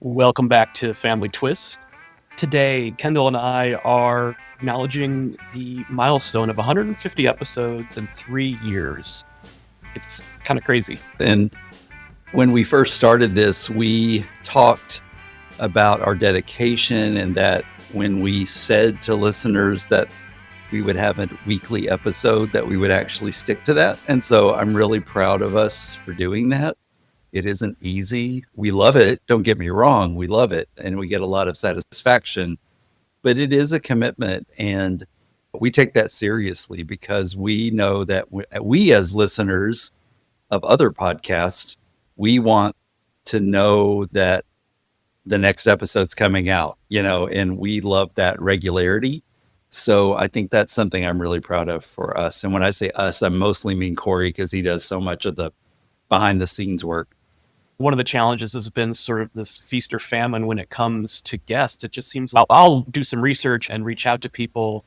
Welcome back to Family Twist. Today, Kendall and I are acknowledging the milestone of 150 episodes in 3 years. It's kind of crazy. And when we first started this, we talked about our dedication and that when we said to listeners that we would have a weekly episode, that we would actually stick to that. And so I'm really proud of us for doing that. It isn't easy. We love it. Don't get me wrong. We love it. And we get a lot of satisfaction, but it is a commitment. And we take that seriously because we know that we as listeners of other podcasts, we want to know that the next episode's coming out, and we love that regularity. So I think that's something I'm really proud of for us. And when I say us, I mostly mean Corey because he does so much of the behind the scenes work. One of the challenges has been sort of this feast or famine when it comes to guests. It just seems like I'll do some research and reach out to people,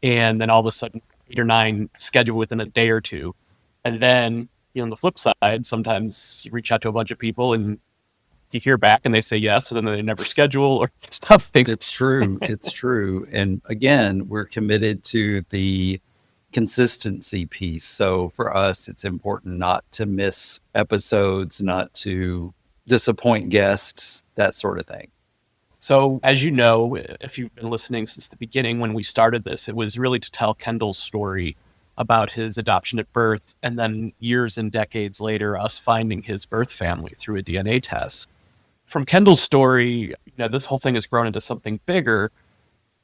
and then all of a sudden 8 or 9 schedule within a day or two. And then, on the flip side, sometimes you reach out to a bunch of people and you hear back and they say yes, and then they never schedule or stuff. It's true. It's true. And again, we're committed to the consistency piece. So for us, it's important not to miss episodes, not to disappoint guests, that sort of thing. So as you know, if you've been listening since the beginning, when we started this, it was really to tell Kendall's story about his adoption at birth, and then years and decades later, us finding his birth family through a DNA test. From Kendall's story, this whole thing has grown into something bigger,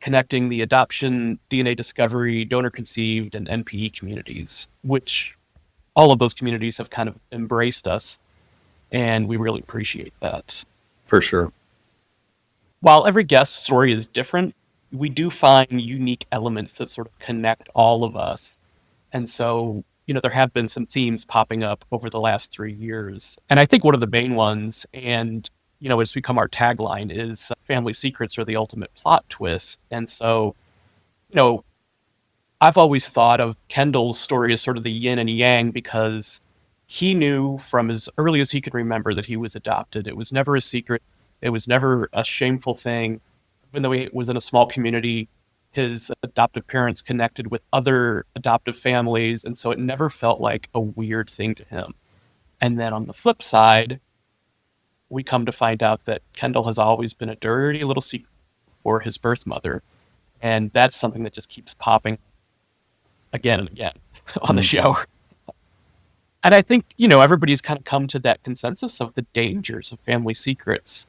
connecting the adoption, DNA discovery, donor conceived, and NPE communities, which all of those communities have kind of embraced us, and we really appreciate that. For sure. While every guest story is different, we do find unique elements that sort of connect all of us. And so, there have been some themes popping up over the last 3 years. And I think one of the main ones, and it's become our tagline, is family secrets are the ultimate plot twist. And so, I've always thought of Kendall's story as sort of the yin and yang because he knew from as early as he could remember that he was adopted. It was never a secret. It was never a shameful thing. Even though he was in a small community, his adoptive parents connected with other adoptive families. And so it never felt like a weird thing to him. And then on the flip side, we come to find out that Kendall has always been a dirty little secret for his birth mother. And that's something that just keeps popping again and again on the show. And I think, everybody's kind of come to that consensus of the dangers of family secrets.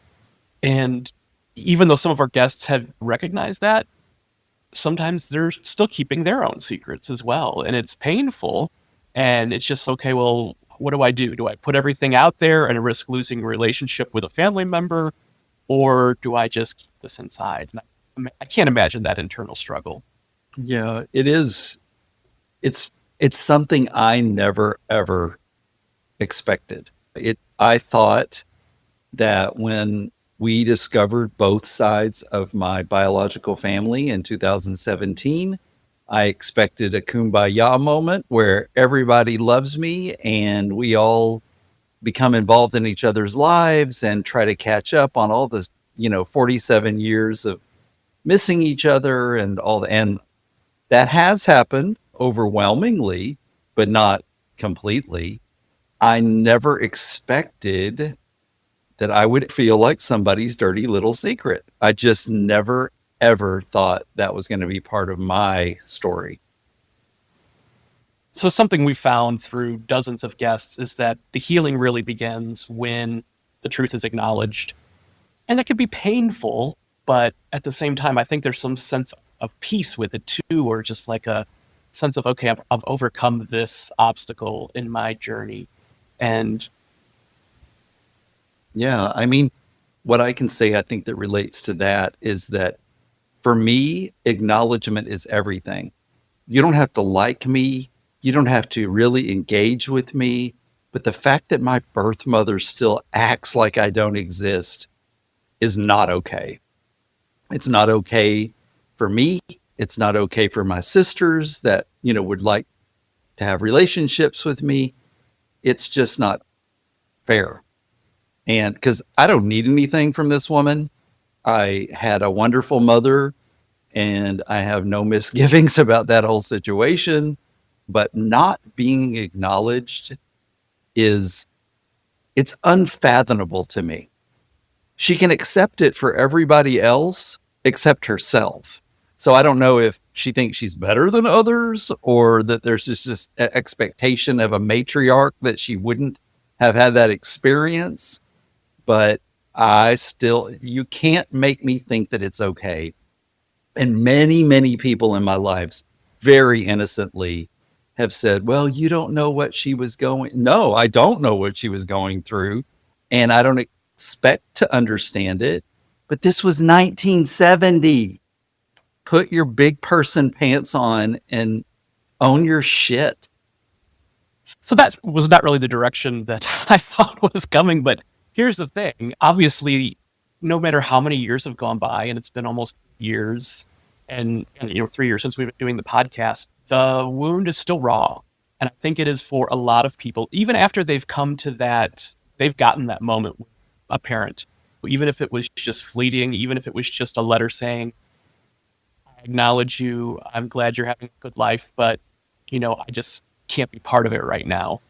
And even though some of our guests have recognized that, sometimes they're still keeping their own secrets as well. And it's painful. And it's just, okay, well, what do I do? Do I put everything out there and risk losing a relationship with a family member? Or do I just keep this inside? And I can't imagine that internal struggle. Yeah, it is. It's something I never, ever expected. I thought that when we discovered both sides of my biological family in 2017, I expected a kumbaya moment where everybody loves me and we all become involved in each other's lives and try to catch up on all the, 47 years of missing each other and that has happened overwhelmingly, but not completely. I never expected that I would feel like somebody's dirty little secret. I just never, ever thought that was going to be part of my story. So something we found through dozens of guests is that the healing really begins when the truth is acknowledged. And it can be painful, but at the same time, I think there's some sense of peace with it too, or just like a sense of, okay, I've overcome this obstacle in my journey. And yeah, I mean, what I can say, I think that relates to that is that for me, acknowledgement is everything. You don't have to like me. You don't have to really engage with me. But the fact that my birth mother still acts like I don't exist is not okay. It's not okay for me. It's not okay for my sisters that, would like to have relationships with me. It's just not fair. And because I don't need anything from this woman, I had a wonderful mother and I have no misgivings about that whole situation. But not being acknowledged is, it's unfathomable to me. She can accept it for everybody else except herself. So I don't know if she thinks she's better than others or that there's just an expectation of a matriarch that she wouldn't have had that experience. But you can't make me think that it's okay. And many, many people in my lives very innocently have said, well, you don't know what she was going. No, I don't know what she was going through. And I don't expect to understand it. But this was 1970. Put your big person pants on and own your shit. So that was not really the direction that I thought was coming. But here's the thing. Obviously, no matter how many years have gone by, and it's been almost years, and 3 years since we've been doing the podcast, the wound is still raw. And I think it is for a lot of people, even after they've come to that, they've gotten that moment with a parent, even if it was just fleeting, even if it was just a letter saying, I acknowledge you, I'm glad you're having a good life, but, I just can't be part of it right now.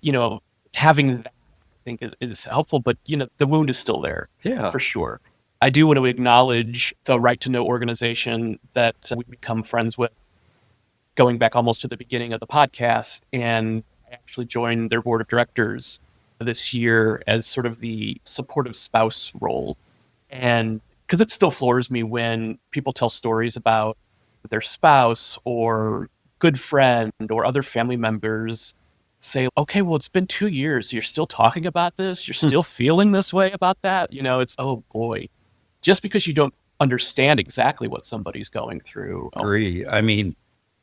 You know, having that, I think, is helpful, but, the wound is still there, Yeah. for sure. I do want to acknowledge the Right to Know organization that we become friends with, going back almost to the beginning of the podcast. And I actually joined their board of directors this year as sort of the supportive spouse role. And because it still floors me when people tell stories about their spouse or good friend or other family members say, okay, well, it's been 2 years. You're still talking about this. You're still feeling this way about that. It's, oh boy, just because you don't understand exactly what somebody's going through. Agree. I mean,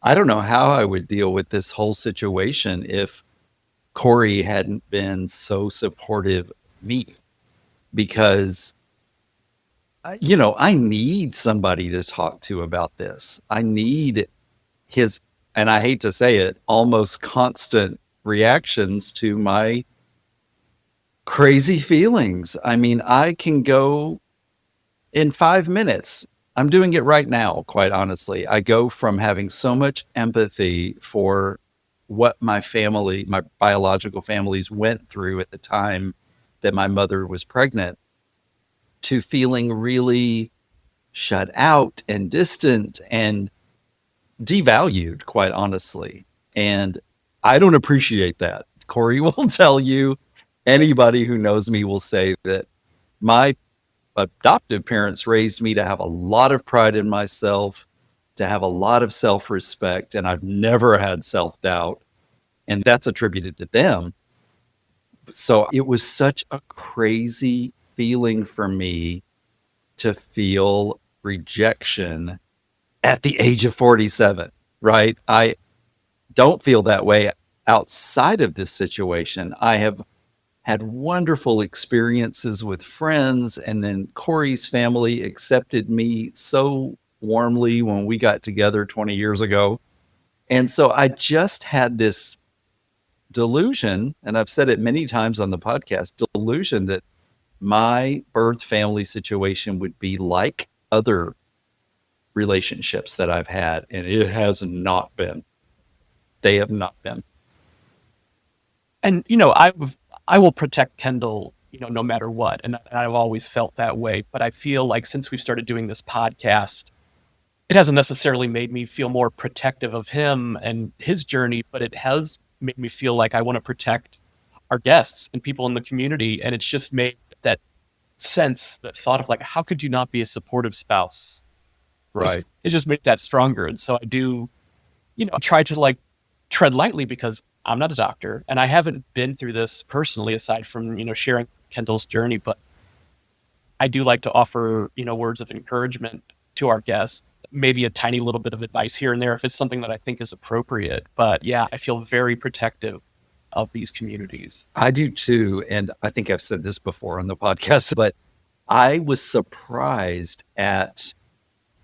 I don't know how I would deal with this whole situation if Corey hadn't been so supportive of me, because I need somebody to talk to about this. I need his, and I hate to say it, almost constant reactions to my crazy feelings. I mean, I can go in 5 minutes. I'm doing it right now, quite honestly. I go from having so much empathy for what my biological families went through at the time that my mother was pregnant, to feeling really shut out and distant and devalued, quite honestly. And I don't appreciate that. Corey will tell you, anybody who knows me will say that my adoptive parents raised me to have a lot of pride in myself, to have a lot of self-respect, and I've never had self-doubt. And that's attributed to them. So it was such a crazy feeling for me to feel rejection at the age of 47, right? I don't feel that way outside of this situation. I have had wonderful experiences with friends, and then Corey's family accepted me so warmly when we got together 20 years ago. And so I just had this delusion, and I've said it many times on the podcast, delusion that my birth family situation would be like other relationships that I've had, and it has not been. They have not been. And I will protect Kendall, no matter what, and I've always felt that way. But I feel like since we've started doing this podcast, it hasn't necessarily made me feel more protective of him and his journey, but it has made me feel like I want to protect our guests and people in the community. And it's just made that sense, that thought of like, how could you not be a supportive spouse? Right. It just made that stronger. And so I do, try to like tread lightly, because I'm not a doctor and I haven't been through this personally, aside from, sharing Kendall's journey. But I do like to offer, words of encouragement to our guests, maybe a tiny little bit of advice here and there if it's something that I think is appropriate. But yeah, I feel very protective of these communities. I do too. And I think I've said this before on the podcast, but I was surprised at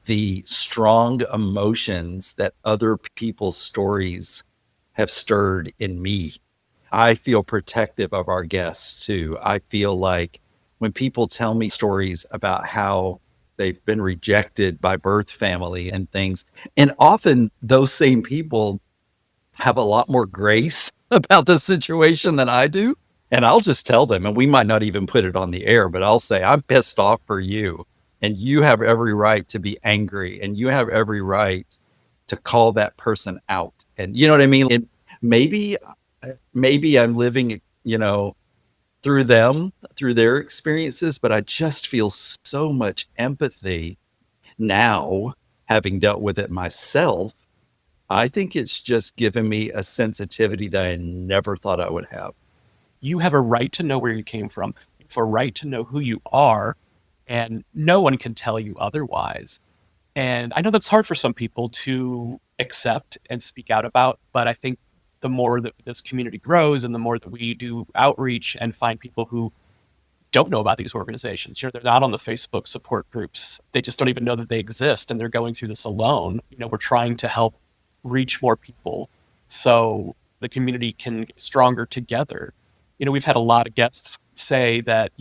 the strong emotions that other people's stories have stirred in me. I feel protective of our guests too. I feel like when people tell me stories about how they've been rejected by birth family and things, and often those same people have a lot more grace about the situation than I do. And I'll just tell them, and we might not even put it on the air, but I'll say, I'm pissed off for you. And you have every right to be angry. And you have every right to call that person out. And you know what I mean? Maybe, maybe I'm living, through them, through their experiences, but I just feel so much empathy now, having dealt with it myself. I think it's just given me a sensitivity that I never thought I would have. You have a right to know where you came from, you have a right to know who you are, and no one can tell you otherwise. And I know that's hard for some people to accept and speak out about, but I think the more that this community grows and the more that we do outreach and find people who don't know about these organizations, they're not on the Facebook support groups. They just don't even know that they exist and they're going through this alone. We're trying to help reach more people so the community can get stronger together. We've had a lot of guests say that,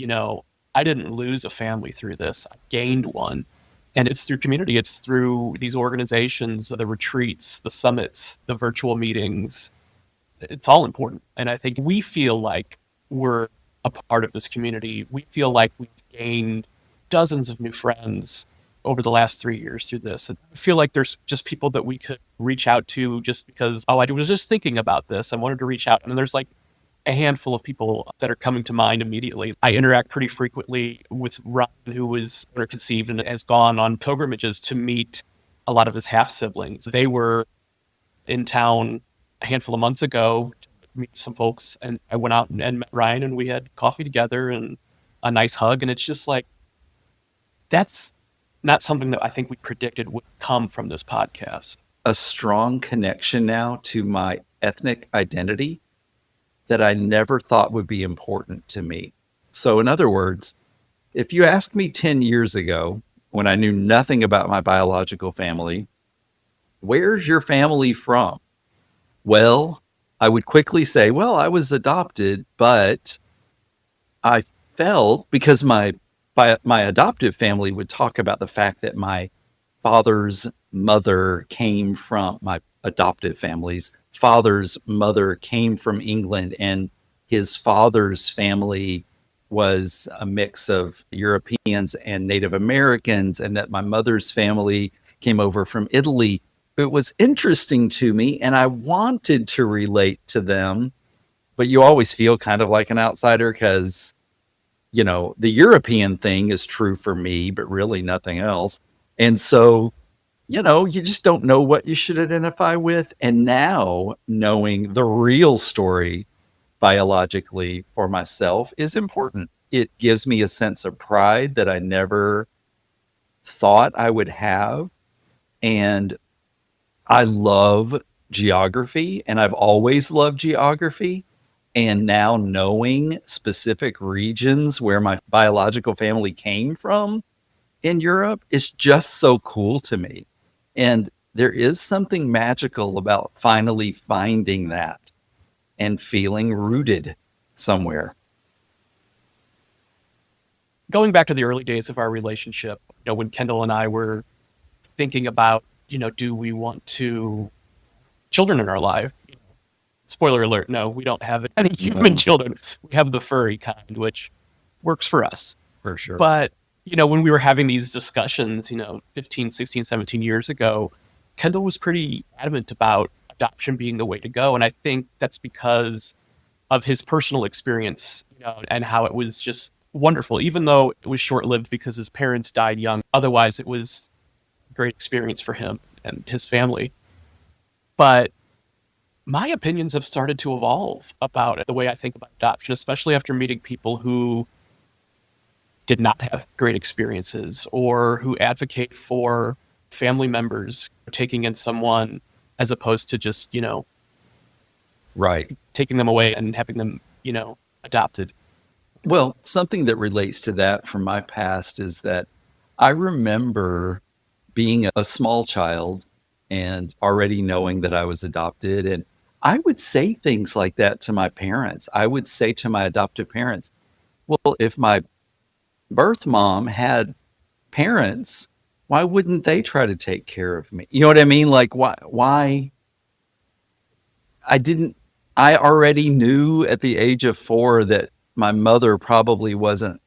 I didn't lose a family through this, I gained one. And it's through community, it's through these organizations, the retreats, the summits, the virtual meetings. It's all important. And I think we feel like we're a part of this community. We feel like we've gained dozens of new friends over the last 3 years through this. And I feel like there's just people that we could reach out to just because, I was just thinking about this. I wanted to reach out. And there's like a handful of people that are coming to mind immediately. I interact pretty frequently with Ryan, who was conceived and has gone on pilgrimages to meet a lot of his half siblings. They were in town a handful of months ago to meet some folks, and I went out and met Ryan, and we had coffee together and a nice hug. And it's just like, that's not something that I think we predicted would come from this podcast. A strong connection now to my ethnic identity that I never thought would be important to me. So, in other words, if you asked me 10 years ago, when I knew nothing about my biological family, where's your family from? Well, I would quickly say, well, I was adopted, but I felt because my adoptive family would talk about the fact that my father's mother came from my adoptive family's father's mother came from England, and his father's family was a mix of Europeans and Native Americans, and that my mother's family came over from Italy. It was interesting to me, and I wanted to relate to them, but you always feel kind of like an outsider because, the European thing is true for me, but really nothing else. And so, you just don't know what you should identify with. And now knowing the real story biologically for myself is important. It gives me a sense of pride that I never thought I would have. And I love geography, and I've always loved geography. And now knowing specific regions where my biological family came from in Europe is just so cool to me. And there is something magical about finally finding that and feeling rooted somewhere. Going back to the early days of our relationship, when Kendall and I were thinking about, do we want children in our life? Spoiler alert, no, we don't have any human children. We have the furry kind, which works for us. For sure. But, when we were having these discussions, 15, 16, 17 years ago, Kendall was pretty adamant about adoption being the way to go. And I think that's because of his personal experience, and how it was just wonderful, even though it was short-lived because his parents died young. Otherwise, it was a great experience for him and his family. But my opinions have started to evolve about it, the way I think about adoption, especially after meeting people who did not have great experiences or who advocate for family members taking in someone as opposed to just, right, taking them away and having them, adopted. Well, something that relates to that from my past is that I remember being a small child and already knowing that I was adopted. And I would say things like that to my parents. I would say to my adoptive parents, well, if my birth mom had parents, why wouldn't they try to take care of me? You know what I mean? Like, why I didn't, I already knew at the age of 4 that my mother probably wasn't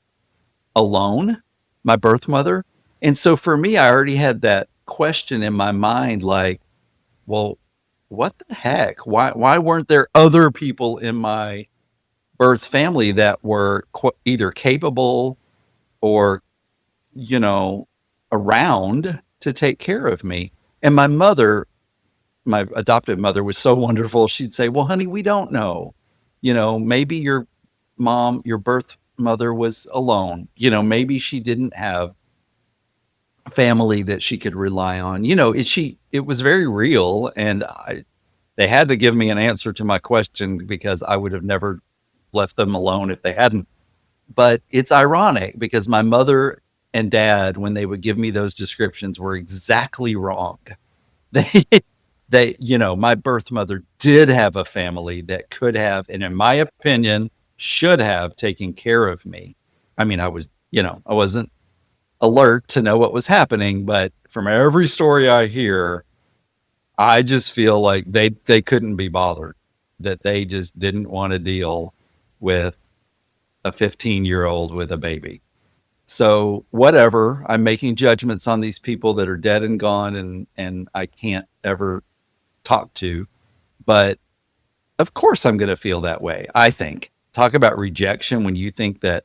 alone, my birth mother. And so for me, I already had that question in my mind, like, well, what the heck? Why weren't there other people in my birth family that were either capable or, you know, around to take care of me? And my mother, my adoptive mother, was so wonderful. She'd say, well, honey, we don't know. You know, maybe your mom, your birth mother was alone. You know, maybe she didn't have a family that she could rely on. You know, it was very real. And they had to give me an answer to my question because I would have never left them alone if they hadn't. But it's ironic because my mother and dad, when they would give me those descriptions, were exactly wrong. They, my birth mother did have a family that could have, and in my opinion, should have taken care of me. I mean, I wasn't alert to know what was happening, but from every story I hear, I just feel like they couldn't be bothered, that they just didn't want to deal with a 15-year-old with a baby. So whatever, I'm making judgments on these people that are dead and gone and I can't ever talk to. But of course I'm going to feel that way, I think. Talk about rejection when you think that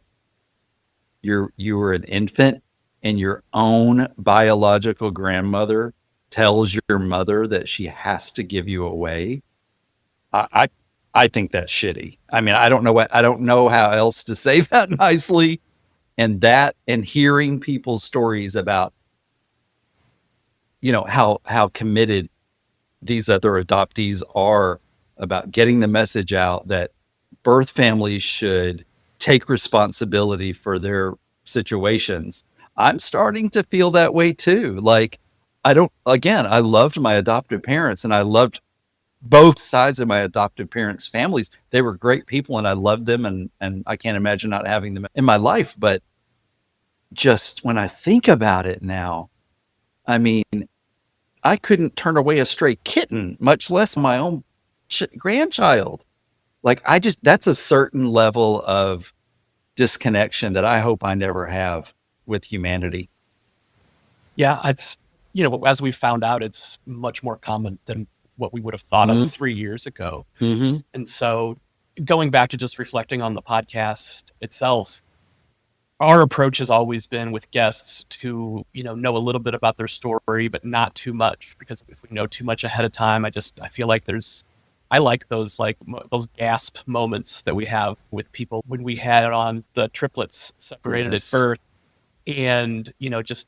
you were an infant and your own biological grandmother tells your mother that she has to give you away. I, I I think that's shitty. I mean, I don't know how else to say that nicely. And hearing people's stories about, how committed these other adoptees are about getting the message out that birth families should take responsibility for their situations. I'm starting to feel that way too. Like, I loved my adoptive parents and I loved both sides of my adoptive parents' families. They were great people and I loved them and I can't imagine not having them in my life. But just when I think about it now, I mean, I couldn't turn away a stray kitten, much less my own grandchild. Like, that's a certain level of disconnection that I hope I never have with humanity. Yeah, it's, as we found out, it's much more common than what we would have thought of Mm-hmm. 3 years ago. Mm-hmm. And so, going back to just reflecting on the podcast itself, our approach has always been with guests to, know a little bit about their story, but not too much, because if we know too much ahead of time, I feel like I like those, those gasp moments that we have with people when we had on the triplets separated at Yes. birth. And, just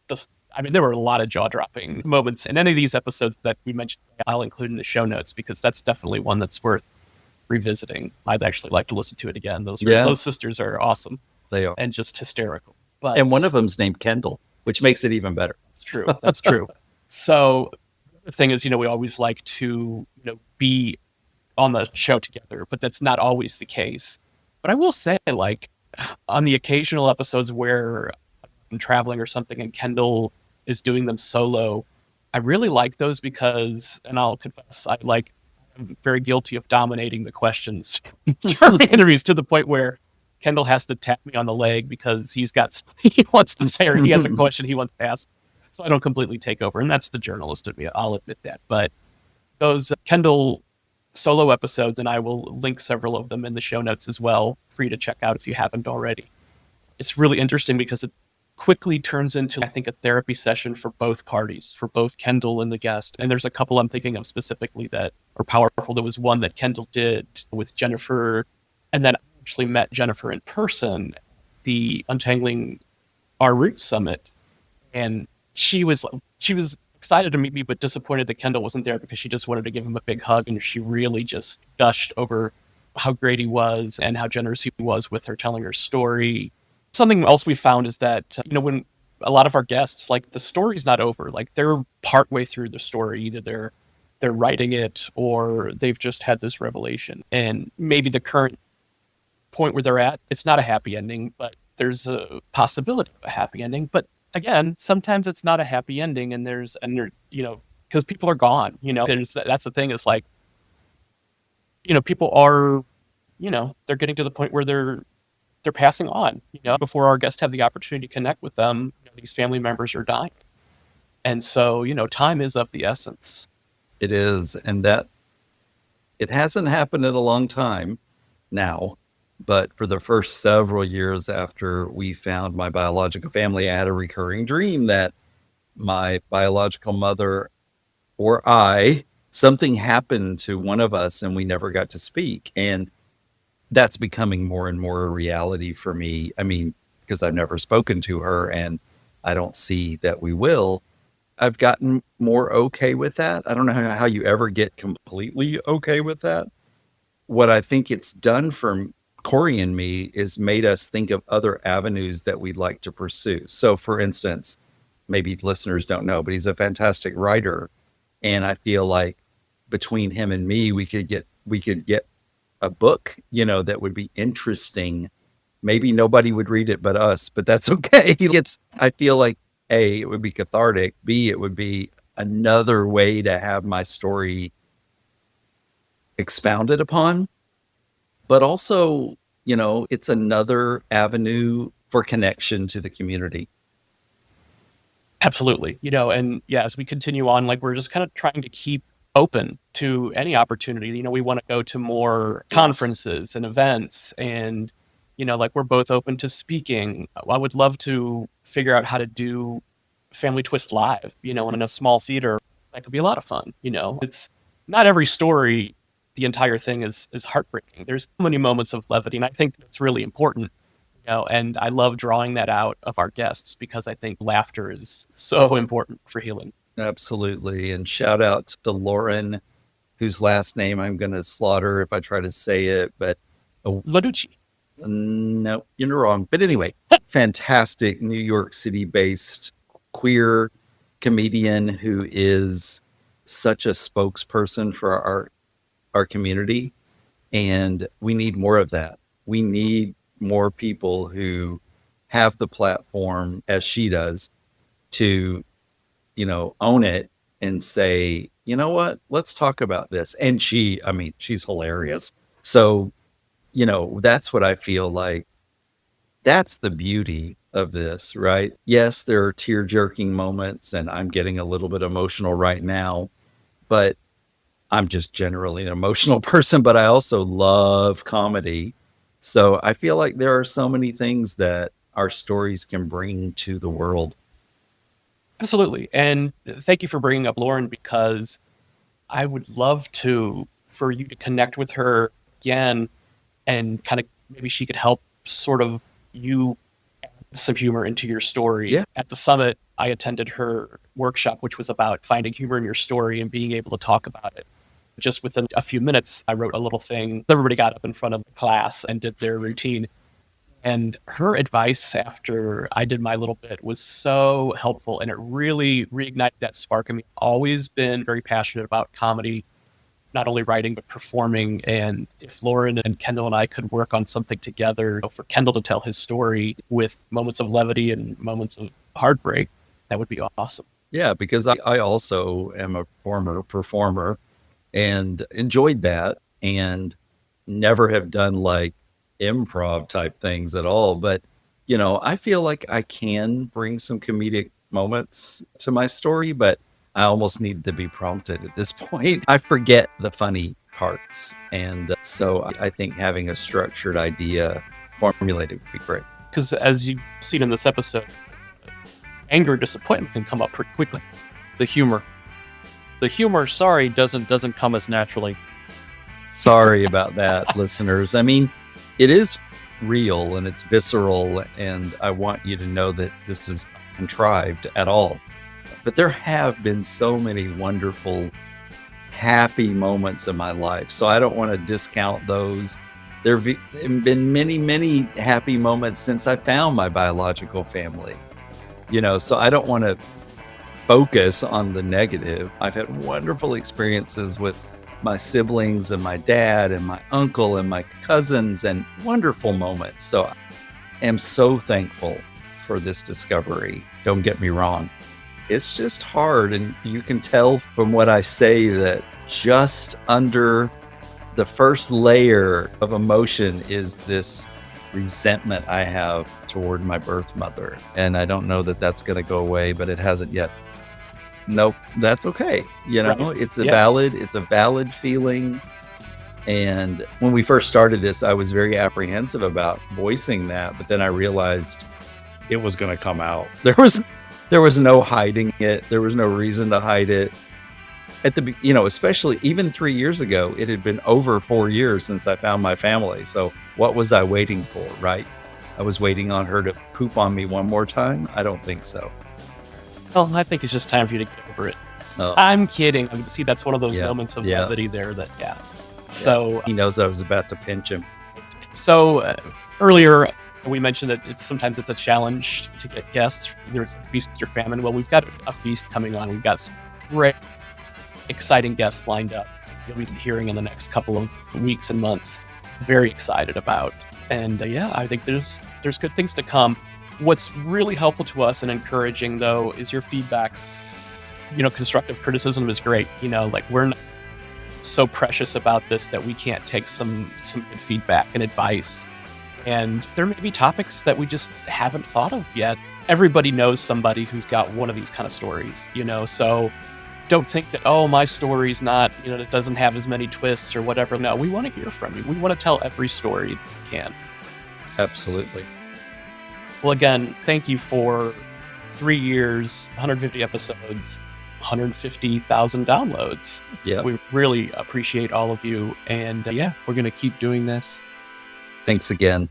there were a lot of jaw dropping moments in any of these episodes that we mentioned. I'll include in the show notes because that's definitely one that's worth revisiting. I'd actually like to listen to it again. Yeah, Those sisters are awesome they are. and just hysterical. But And one of them's named Kendall, which makes it even better. that's true. That's true. So the thing is, we always like to, be on the show together, but that's not always the case. But I will say, on the occasional episodes where I'm traveling or something and Kendall is doing them solo, I really like those because, and I'll confess, I'm very guilty of dominating the questions during the interviews to the point where Kendall has to tap me on the leg because he wants to say, or he has a question he wants to ask. So I don't completely take over. And that's the journalist of me. I'll admit that. But those Kendall solo episodes, and I will link several of them in the show notes as well for you to check out if you haven't already. It's really interesting because it quickly turns into, I think, a therapy session for both parties, for both Kendall and the guest. And there's a couple I'm thinking of specifically that are powerful. There was one that Kendall did with Jennifer, and then I actually met Jennifer in person, the Untangling Our Roots Summit. And she was excited to meet me, but disappointed that Kendall wasn't there because she just wanted to give him a big hug. And she really just gushed over how great he was and how generous he was with her telling her story. Something else we found is that, when a lot of our guests, the story's not over, they're partway through the story. Either they're they're writing it or they've just had this revelation. And maybe the current point where they're at, it's not a happy ending, but there's a possibility of a happy ending. But again, sometimes it's not a happy ending, and because people are gone. That's the thing. Is like, people are, they're getting to the point where they're passing on. Before our guests have the opportunity to connect with them, these family members are dying, and so time is of the essence. It is, and that it hasn't happened in a long time now. But for the first several years after we found my biological family, I had a recurring dream that my biological mother or something happened to one of us and we never got to speak. And that's becoming more and more a reality for me. I mean, because I've never spoken to her and I don't see that we will. I've gotten more okay with that. I don't know how you ever get completely okay with that. What I think it's done for Corey and me is made us think of other avenues that we'd like to pursue. So, for instance, maybe listeners don't know, but he's a fantastic writer, and I feel like between him and me, we could get a book, that would be interesting. Maybe nobody would read it but us, but that's okay. I feel like A, it would be cathartic. B, it would be another way to have my story expounded upon. But also, it's another avenue for connection to the community. Absolutely. And yeah, as we continue on, like, we're just kind of trying to keep open to any opportunity. We want to go to more conferences and events, and, like, we're both open to speaking. I would love to figure out how to do Family Twist live, in a small theater. That could be a lot of fun. It's not every story, the entire thing is heartbreaking. There's so many moments of levity, and I think it's really important. And I love drawing that out of our guests because I think laughter is so important for healing. Absolutely. And shout out to Lauren, whose last name I'm going to slaughter if I try to say it, but Laducci. No, you're wrong. But anyway, fantastic New York City based queer comedian who is such a spokesperson for our community. And we need more of that. We need more people who have the platform as she does to, own it and say, you know what, let's talk about this. And she's hilarious. So, that's what I feel like. That's the beauty of this, right? Yes, there are tear jerking moments and I'm getting a little bit emotional right now, but I'm just generally an emotional person, but I also love comedy. So I feel like there are so many things that our stories can bring to the world. Absolutely. And thank you for bringing up Lauren, because I would love for you to connect with her again, and kind of maybe she could help sort of you add some humor into your story. Yeah. At the summit, I attended her workshop, which was about finding humor in your story and being able to talk about it. Just within a few minutes, I wrote a little thing. Everybody got up in front of the class and did their routine. And her advice after I did my little bit was so helpful, and it really reignited that spark in me. I've always been very passionate about comedy, not only writing, but performing. And if Lauren and Kendall and I could work on something together, for Kendall to tell his story with moments of levity and moments of heartbreak, that would be awesome. Yeah, because I also am a former performer and enjoyed that, and never have done like improv type things at all. But, I feel like I can bring some comedic moments to my story, but I almost need to be prompted at this point. I forget the funny parts. And so I think having a structured idea formulated would be great. Because as you've seen in this episode, anger and disappointment can come up pretty quickly. The humor, sorry, doesn't come as naturally. Sorry about that, listeners. I mean, it is real and it's visceral, and I want you to know that this is contrived at all. But there have been so many wonderful, happy moments in my life. So I don't want to discount those. There have been many, many happy moments since I found my biological family. So I don't want to focus on the negative. I've had wonderful experiences with my siblings and my dad and my uncle and my cousins, and wonderful moments. So I am so thankful for this discovery. Don't get me wrong. It's just hard. And you can tell from what I say that just under the first layer of emotion is this resentment I have toward my birth mother. And I don't know that that's going to go away, but it hasn't yet. Nope, that's okay. You know, Right. it's a Yeah. valid feeling. And when we first started this, I was very apprehensive about voicing that, but then I realized it was going to come out. There was no hiding it. There was no reason to hide it. Especially even 3 years ago, it had been over 4 years since I found my family. So what was I waiting for, right? I was waiting on her to poop on me one more time. I don't think so. Well, I think it's just time for you to get over it. Oh, I'm kidding. See, that's one of those Yeah, moments of yeah. levity there that, yeah. So, he knows I was about to pinch him. so earlier we mentioned that sometimes it's a challenge to get guests. There's a feast or famine. Well, we've got a feast coming on. We've got some great, exciting guests lined up. You'll be hearing in the next couple of weeks and months. Very excited about. And yeah, I think there's good things to come. What's really helpful to us and encouraging, though, is your feedback. Constructive criticism is great. Like, we're not so precious about this that we can't take some good feedback and advice. And there may be topics that we just haven't thought of yet. Everybody knows somebody who's got one of these kind of stories, so don't think that, oh, my story's not, it doesn't have as many twists or whatever. No, we want to hear from you. We want to tell every story we can. Absolutely. Well, again, thank you for 3 years, 150 episodes, 150,000 downloads. Yeah. We really appreciate all of you. And yeah, we're going to keep doing this. Thanks again.